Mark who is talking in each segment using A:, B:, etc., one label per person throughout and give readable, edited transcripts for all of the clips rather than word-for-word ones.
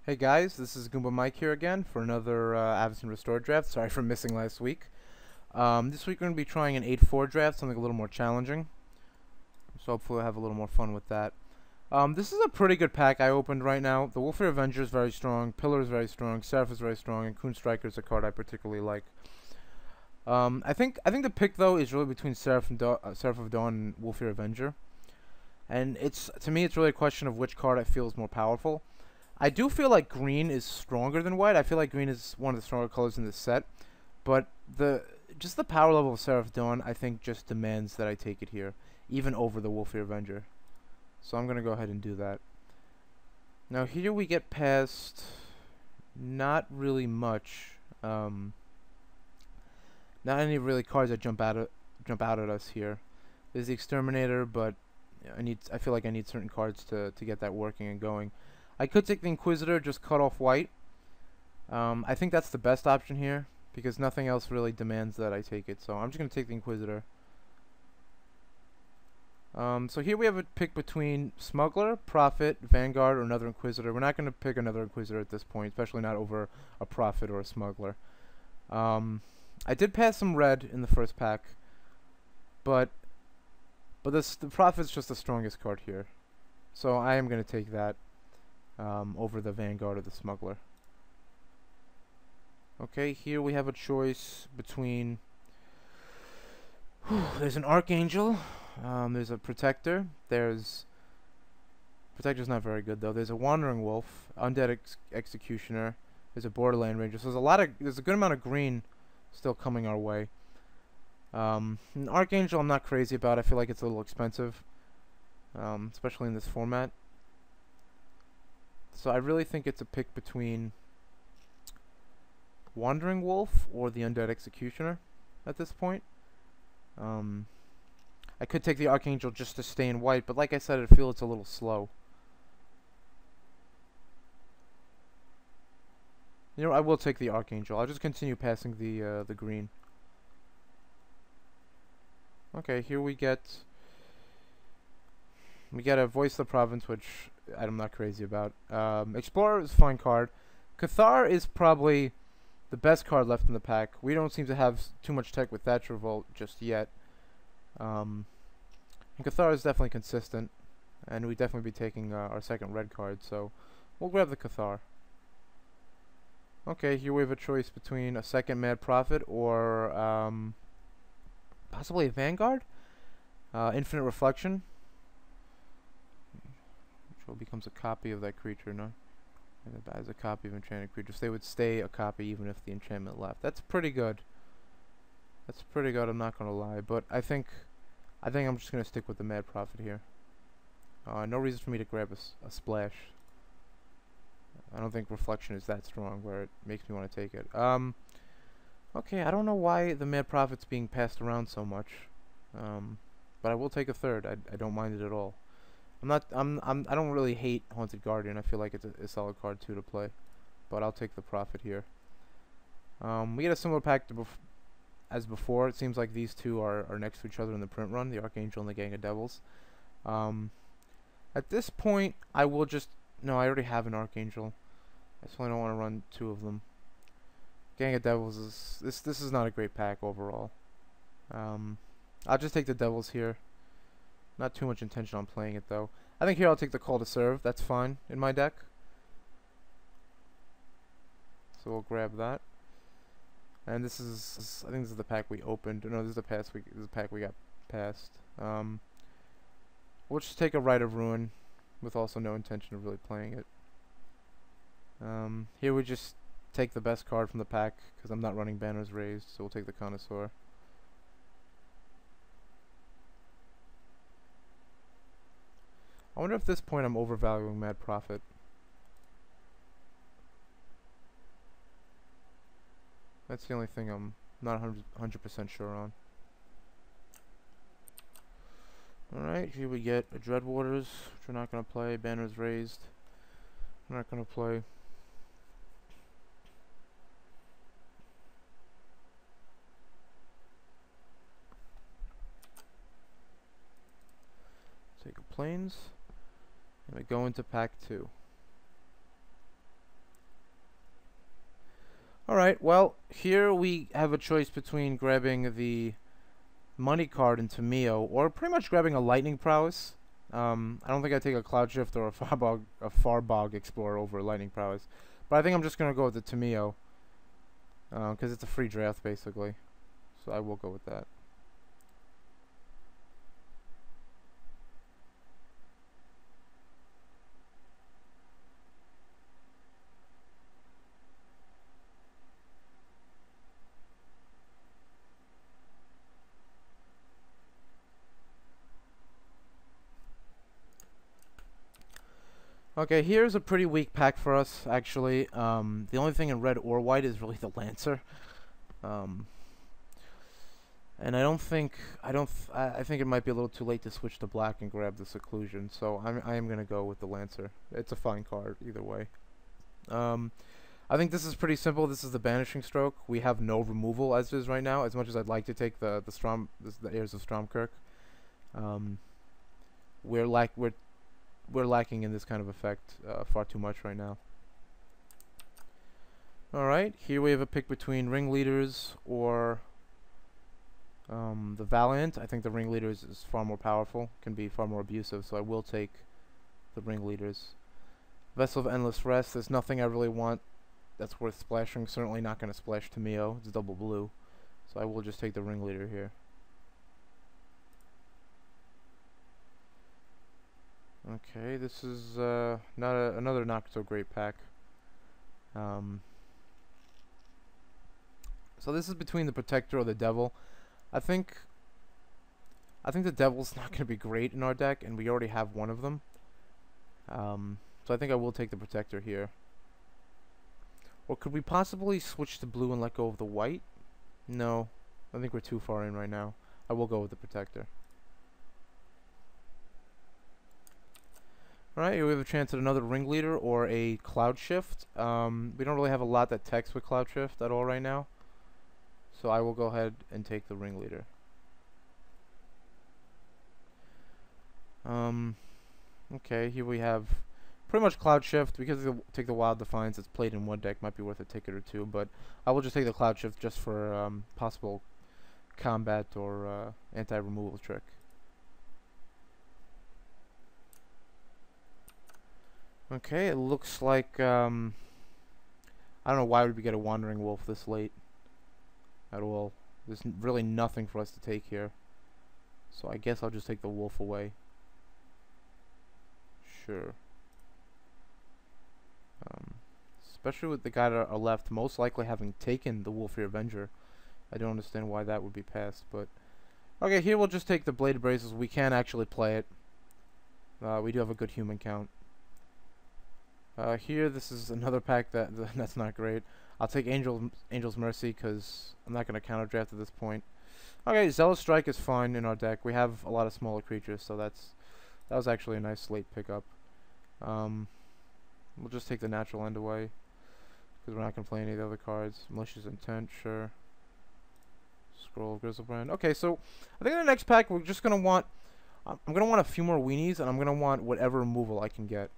A: Hey guys, this is GoombaMike here again for another Avison Restored draft. Sorry for missing last week. This week we're going to be trying an 8-4 draft, something a little more challenging. So hopefully we'll have a little more fun with that. This is a pretty good pack I opened right now. The Wolfie Avenger is very strong, Pillar is very strong, Seraph is very strong, and Coon Striker is a card I particularly like. I think the pick though is really between Seraph of Dawn and Wolfie Avenger. And to me it's really a question of which card I feel is more powerful. I do feel like green is stronger than white. I feel like green is one of the stronger colors in this set, but just the power level of Seraph Dawn, I think, just demands that I take it here, even over the Wolfie Avenger. So I'm gonna go ahead and do that. Now here we get past not really much, not any really cards that jump out at us here. There's the Exterminator, but I feel like I need certain cards to get that working and going. I could take the Inquisitor, just cut off white. I think that's the best option here, because nothing else really demands that I take it. So I'm just going to take the Inquisitor. So here we have a pick between Smuggler, Prophet, Vanguard, or another Inquisitor. We're not going to pick another Inquisitor at this point, especially not over a Prophet or a Smuggler. I did pass some red in the first pack, but the Prophet's just the strongest card here. So I am going to take that. Over the Vanguard or the Smuggler. Okay, here we have a choice between there's an Archangel, there's a Protector, Protector's not very good though, there's a Wandering Wolf, Undead Executioner, there's a Borderland Ranger, so there's a good amount of green still coming our way. An Archangel I'm not crazy about, I feel like it's a little expensive, especially in this format. So I really think it's a pick between Wandering Wolf or the Undead Executioner at this point. I could take the Archangel just to stay in white, but like I said, I feel it's a little slow. You know, I will take the Archangel. I'll just continue passing the green. Okay, here we get a Voice of the Province, which I'm not crazy about. Explorer is a fine card. Cathar is probably the best card left in the pack. We don't seem to have too much tech with Thatcher Revolt just yet. And Cathar is definitely consistent, and we'd definitely be taking our second red card, so we'll grab the Cathar. Okay, here we have a choice between a second Mad Prophet or possibly a Vanguard? Infinite Reflection. Becomes a copy of that creature, no? And as a copy of enchanted creatures, they would stay a copy even if the enchantment left. That's pretty good. That's pretty good, I'm not gonna lie. But I think I'm just gonna stick with the Mad Prophet here. No reason for me to grab a splash. I don't think Reflection is that strong where it makes me want to take it. Okay, I don't know why the Mad Prophet's being passed around so much. But I will take a third. I don't mind it at all. I don't really hate Haunted Guardian. I feel like it's a solid card too to play, but I'll take the Prophet here. We get a similar pack as before. It seems like these two are next to each other in the print run, the Archangel and the Gang of Devils. At this point, I will just no. I already have an Archangel. I certainly don't want to run two of them. Gang of Devils is this is not a great pack overall. I'll just take the Devils here. Not too much intention on playing it though. I think here I'll take the Call to Serve. That's fine in my deck. So we'll grab that. And I think this is the pack we opened. No, this is the pack we got passed. We'll just take a Rite of Ruin with also no intention of really playing it. Here we just take the best card from the pack because I'm not running Banners Raised, so we'll take the Connoisseur. I wonder if at this point I'm overvaluing Mad Prophet. That's the only thing I'm not 100% sure on. Alright, here we get a Dreadwaters, which we're not going to play. Banners Raised, we're not going to play. Take a Plains. And we go into pack 2. Alright, well, here we have a choice between grabbing the money card in Tameo, or pretty much grabbing a lightning prowess. I don't think I'd take a cloud shift or a farbog explorer over lightning prowess. But I think I'm just gonna go with the Tameo. Because it's a free draft, basically. So I will go with that. Okay, here's a pretty weak pack for us, actually. The only thing in red or white is really the Lancer. And I think it might be a little too late to switch to black and grab the Seclusion, so I am gonna go with the Lancer. It's a fine card either way. I think this is pretty simple. This is the Banishing Stroke. We have no removal as is right now, as much as I'd like to take the Heirs of Stromkirk. We're lacking in this kind of effect far too much right now. Alright, here we have a pick between Ringleaders or the Valiant. I think the Ringleaders is far more powerful, can be far more abusive, so I will take the Ringleaders. Vessel of Endless Rest, there's nothing I really want that's worth splashing. Certainly not going to splash Tameo, it's double blue. So I will just take the Ringleader here. Okay, this is another not so great pack. So this is between the Protector or the Devil. I think the Devil's not going to be great in our deck, and we already have one of them. So I think I will take the Protector here. Or could we possibly switch to blue and let go of the white? No, I think we're too far in right now. I will go with the Protector. Alright, here we have a chance at another Ringleader or a Cloud Shift. We don't really have a lot that techs with Cloud Shift at all right now. So I will go ahead and take the Ringleader. Okay, here we have pretty much Cloud Shift. Because we take the Wild Defiance, it's played in one deck, might be worth a ticket or two. But I will just take the Cloud Shift just for possible combat or anti-removal trick. Okay, it looks like, I don't know why would we get a Wandering Wolf this late at all. There's really nothing for us to take here. So I guess I'll just take the Wolf away. Sure. Especially with the guy to our left, most likely having taken the Wolfy Avenger. I don't understand why that would be passed, but... Okay, here we'll just take the Bladed Braces. We can actually play it. We do have a good human count. Here, this is another pack that's not great. I'll take Angel's Mercy because I'm not going to counter draft at this point. Okay, Zealous Strike is fine in our deck. We have a lot of smaller creatures, so that was actually a nice late pickup. We'll just take the Natural End away because we're not going to play any of the other cards. Malicious Intent, sure. Scroll of Grizzlebrand. Okay, so I think in the next pack we're just going to want... I'm going to want a few more weenies, and I'm going to want whatever removal I can get.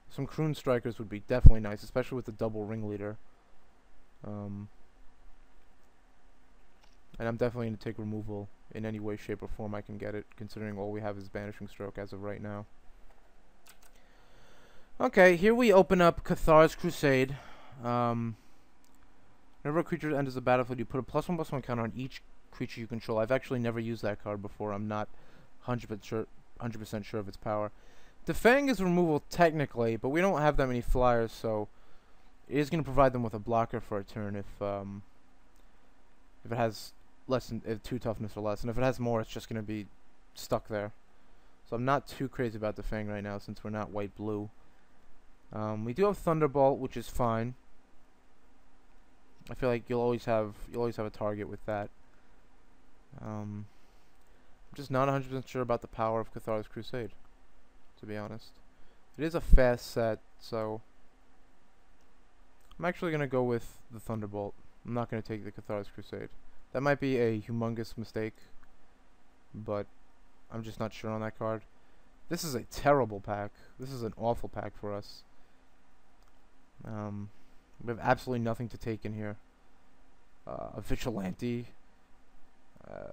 A: Some Croon Strikers would be definitely nice, especially with the double Ringleader. And I'm definitely going to take removal in any way, shape, or form I can get it, considering all we have is Banishing Stroke as of right now. Okay, here we open up Cathar's Crusade. Whenever a creature enters the battlefield, you put a +1/+1 counter on each creature you control. I've actually never used that card before. I'm not 100% sure of its power. Defang is removal technically, but we don't have that many flyers, so it is going to provide them with a blocker for a turn if it has less than 2 toughness or less, and if it has more, it's just going to be stuck there. So I'm not too crazy about Defang right now since we're not white-blue. We do have Thunderbolt, which is fine. I feel like you'll always have a target with that. I'm just not 100% sure about the power of Cathar's Crusade, to be honest. It is a fast set, so I'm actually going to go with the Thunderbolt. I'm not going to take the Cathar's Crusade. That might be a humongous mistake, but I'm just not sure on that card. This is a terrible pack. This is an awful pack for us. We have absolutely nothing to take in here. A Vigilante.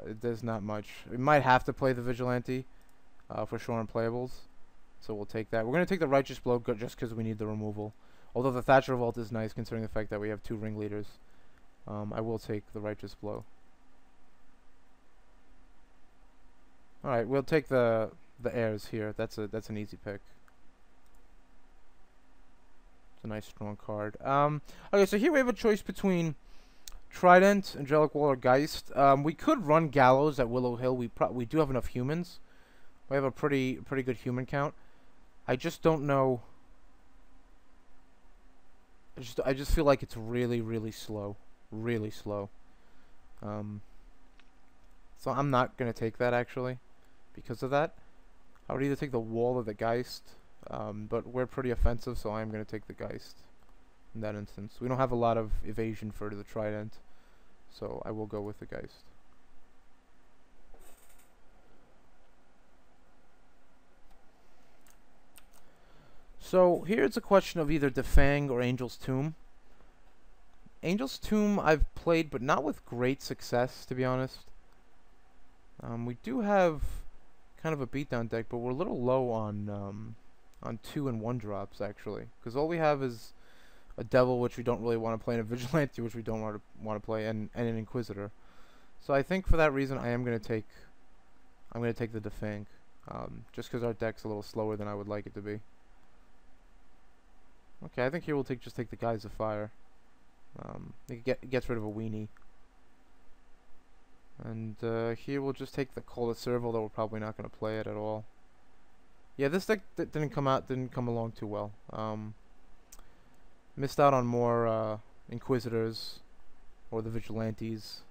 A: There's not much. We might have to play the Vigilante for sure on playables. So we'll take that. We're going to take the Righteous Blow just because we need the removal. Although the Thatcher Revolt is nice considering the fact that we have 2 ringleaders. I will take the Righteous Blow. Alright, we'll take the heirs here. That's an easy pick. It's a nice strong card. Okay, so here we have a choice between Trident, Angelic Wall, or Geist. We could run Gallows at Willow Hill. We do have enough humans. We have a pretty good human count. I just don't know. I just feel like it's really slow. Really slow. So I'm not gonna take that actually because of that. I would either take the Wall or the Geist. But we're pretty offensive, so I'm gonna take the Geist in that instance. We don't have a lot of evasion for the Trident, so I will go with the Geist. So here's a question of either Defang or Angel's Tomb. Angel's Tomb I've played, but not with great success, to be honest. We do have kind of a beatdown deck, but we're a little low on 2 and 1 drops actually, because all we have is a Devil, which we don't really want to play, and a Vigilante, which we don't want to play, and an Inquisitor. So I think for that reason, I'm gonna take the Defang, just because our deck's a little slower than I would like it to be. Okay, I think here we'll just take the Guise of Fire. It gets rid of a weenie. And here we'll just take the Call of Serve, although we're probably not going to play it at all. Yeah, this deck didn't come along too well. Missed out on more Inquisitors or the Vigilantes.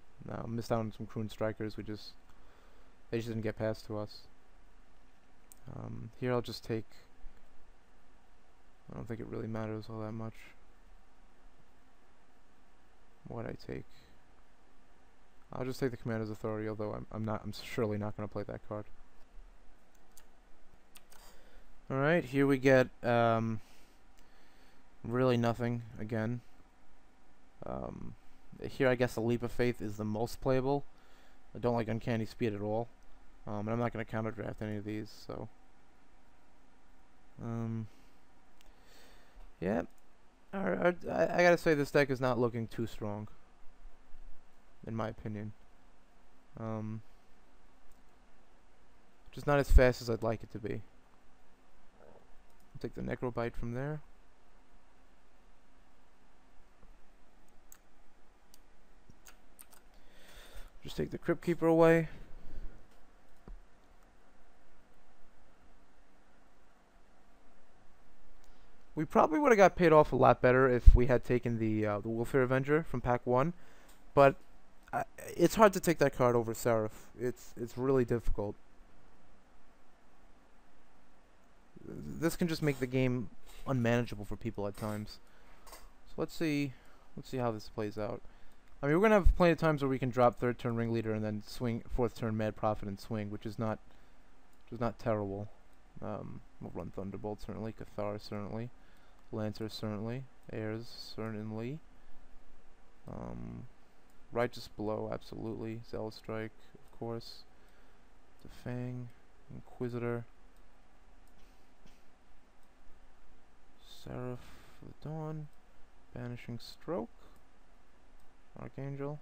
A: Missed out on some Croon Strikers. They just didn't get past to us. Here I'll just take. I don't think it really matters all that much what I take. I'll just take the Commander's Authority, although I'm surely not going to play that card. Alright, here we get really nothing again. Here I guess the Leap of Faith is the most playable. I don't like Uncanny Speed at all. And I'm not going to counter draft any of these, so yeah. I gotta say this deck is not looking too strong, in my opinion. Just not as fast as I'd like it to be. I'll take the Necrobite from there. Just take the Crypt Keeper away. We probably would have got paid off a lot better if we had taken the Wolfare Avenger from Pack 1, but it's hard to take that card over Seraph. It's really difficult. This can just make the game unmanageable for people at times. So let's see how this plays out. I mean, we're gonna have plenty of times where we can drop 3rd turn Ringleader and then swing 4th turn Mad Prophet and swing, which is not terrible. We'll run Thunderbolt certainly, Cathar certainly, Lancer certainly, Heirs certainly, Righteous Blow absolutely, Zealous Strike of course, Defang, Inquisitor, Seraph for the Dawn, Banishing Stroke, Archangel.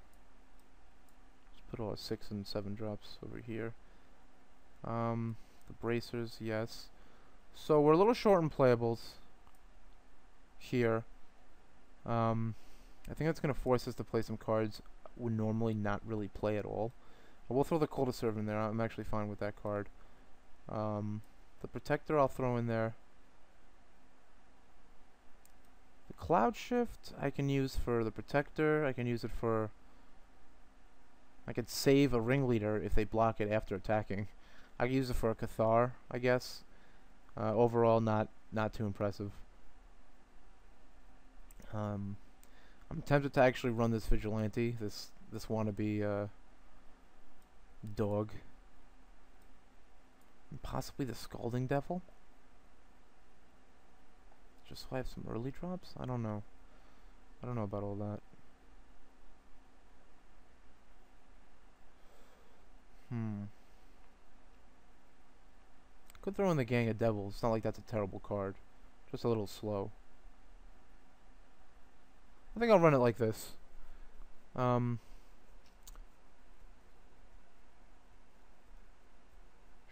A: Just put all 6 and 7 drops over here. The Bracers, yes. So we're a little short in playables here. I think that's going to force us to play some cards we normally not really play at all. But we'll throw the Call to Serve in there. I'm actually fine with that card. The Protector I'll throw in there. The Cloud Shift I can use for the Protector. I can use it for... I could save a Ringleader if they block it after attacking. I can use it for a Cathar, I guess. Overall, not too impressive. I'm tempted to actually run this Vigilante, this wannabe dog. And possibly the Scalding Devil. just so I have some early drops? I don't know. I don't know about all that. Could throw in the Gang of Devils. It's not like that's a terrible card. Just a little slow. I think I'll run it like this.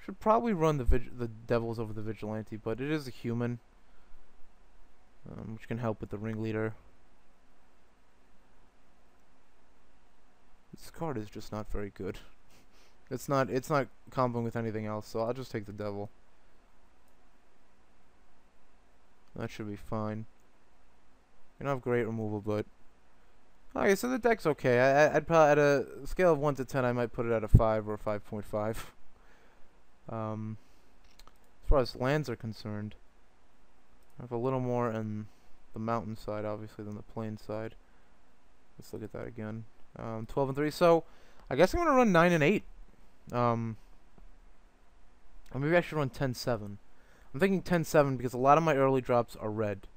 A: Should probably run the Devils over the Vigilante, but it is a human, which can help with the Ringleader. This card is just not very good. It's not comboing with anything else, so I'll just take the Devil. That should be fine. You don't have great removal, but okay, so the deck's okay. I'd probably, at a scale of 1 to 10, I might put it at a 5 or a 5.5. As far as lands are concerned, I have a little more in the mountain side, obviously, than the plain side. Let's look at that again. 12 and 3. So I guess I'm gonna run 9 and 8. Or maybe I should run 10-7. I'm thinking 10-7 because a lot of my early drops are red.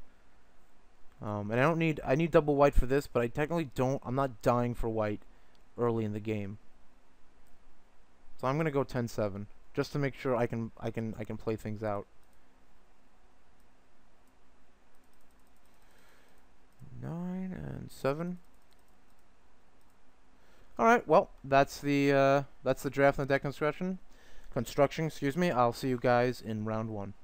A: And I need double white for this, but I technically don't. I'm not dying for white early in the game. So I'm gonna go 10-7 just to make sure I can play things out. 9 and 7. All right. Well, that's the draft and the deck construction. Excuse me. I'll see you guys in round 1.